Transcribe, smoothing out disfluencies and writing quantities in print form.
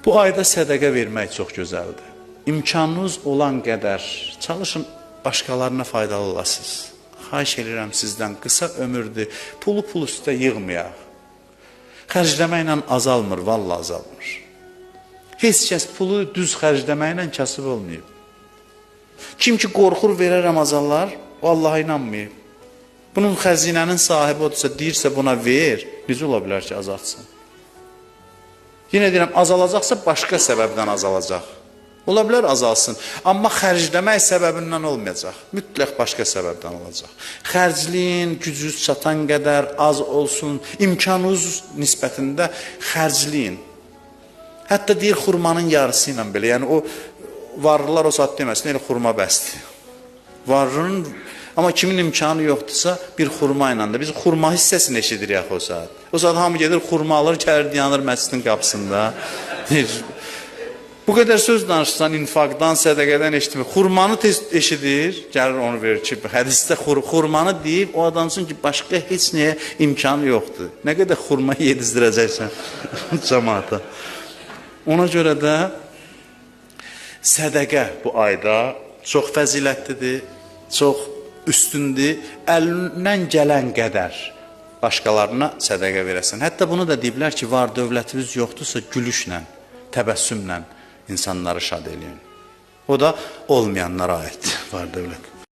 Bu ayda sədəqə vermək çox gözəldir. İmkanınız olan qədər çalışın, başqalarına faydalı olasınız. Xahiş edirəm sizdən, qısa ömürdür, pulu pul üstə yığmayaq. Xərcləməklə azalmır, vallahi azalmır. Heç kəs pulu düz xərcləməklə kasıb olmayıb. Kim ki qorxur verərəm azallar, vallahi inanmayıb. Bunun xəzinənin sahibi odursa, deyirsə buna ver, necə ola bilər ki azaltsın? Yenə deyirəm, azalacaqsa başqa səbəbdən azalacaq. Ola bilər azalsın, amma xərcləmək səbəbindən olmayacaq. Mütləq başqa səbəbdən olacaq. Xərcləyin, gücünüz çatan qədər az olsun, imkanınız nisbətində xərcləyin. Hətta deyir, xurmanın yarısı ilə belə, yəni o varlılar o saat deməsin, elə xurma bəsdir. Varlının, amma kimin imkanı yoxdursa, bir xurma ilə də, biz xurma hissəsini eşidirik axı o saat. O saat hamı gedir, xurma alır, gəlir, dayanır məscidin qapısında. Bu qədər söz danışsan, infaqdan, sədəqədən eşitmir. Xurmanı tez eşidir, gəlir onu verir ki, hədisdə xurmanı deyib, o adamsın ki, başqa heç nəyə imkanı yoxdur. Nə qədər xurma yedizdirəcəksən cəmaata. Ona görə də sədəqə bu ayda çox fəzilətlidir, çox üstündür. Əlindən gələn qədər başqalarına sədəqə verəsən. Hətta bunu da deyiblər ki, var dövlətimiz yoxdursa gülüşlə, təbəssümlə insanları şad eləyin. O da olmayanlara aiddir, var dövlət.